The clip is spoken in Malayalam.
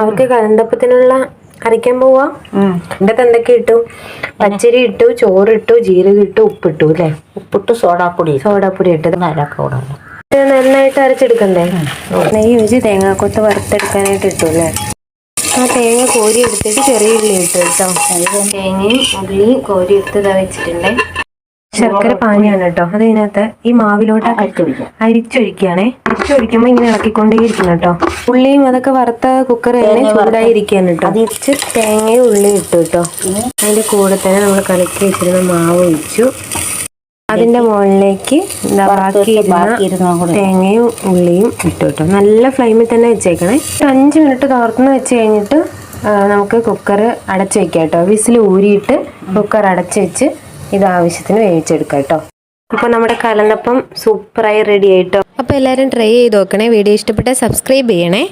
അവർക്ക് കലന്തപ്പത്തിനുള്ള അരയ്ക്കാൻ പോവാ. ഇതിന്റെ എന്തൊക്കെ ഇട്ടു? പച്ചരി ഇട്ടു, ചോറിട്ടു, ജീരകം ഇട്ടു, ഉപ്പിട്ടു അല്ലേ? ഉപ്പിട്ട് സോഡാപ്പൊടി ഇട്ടത് അരക്കൂടാ. നന്നായിട്ട് അരച്ചെടുക്കണ്ടേ? നെയ്യ് ഒഴിച്ച് തേങ്ങാക്കൊത്ത് വറുത്തെടുക്കാനായിട്ട് ഇട്ടു അല്ലേ? ആ തേങ്ങ കോരി എടുത്തിട്ട് ചെറിയ ഉള്ളി ഇട്ടു കേട്ടോ. തേങ്ങയും ഉള്ളിയും കോരി എടുത്ത് വെച്ചിട്ടുണ്ടേ. ശർക്കര പാനിയാണ് കേട്ടോ. അത് ഇതിനകത്ത് ഈ മാവിലോട്ട് അരിച്ചൊഴിക്കുകയാണേ. അരിച്ചൊഴിക്കുമ്പോൾ ഇങ്ങനെ ഇളക്കിക്കൊണ്ടേയിരിക്കണം കേട്ടോ. ഉള്ളിയും അതൊക്കെ വറുത്ത കുക്കർ തന്നെ ചൂടായിരിക്കാണ് കേട്ടോ. അതിച്ച് തേങ്ങയും ഉള്ളിയും ഇട്ടു കേട്ടോ. അതിന്റെ കൂടെ തന്നെ നമ്മൾ കലക്കി വെച്ചിരുന്ന മാവ് ഒഴിച്ചു. അതിന്റെ മുകളിലേക്ക് ബാക്കി തേങ്ങയും ഉള്ളിയും ഇട്ടു കേട്ടോ. നല്ല ഫ്ലെയിമിൽ തന്നെ വെച്ചേക്കണേ. 5 മിനിറ്റ് തുറന്ന് വെച്ച് കഴിഞ്ഞിട്ട് നമുക്ക് കുക്കർ അടച്ചു വെക്കാം കേട്ടോ. വിസിൽ ഊരിയിട്ട് കുക്കർ അടച്ചു വെച്ച് ഇത് ആവശ്യത്തിന് വേവിച്ചെടുക്കാം കേട്ടോ. അപ്പോൾ നമ്മുടെ കലന്തപ്പം സൂപ്പറായി റെഡി ആയിട്ടോ. അപ്പോൾ എല്ലാവരും ട്രൈ ചെയ്ത് നോക്കണേ. വീഡിയോ ഇഷ്ടപ്പെട്ടാൽ സബ്സ്ക്രൈബ് ചെയ്യണേ.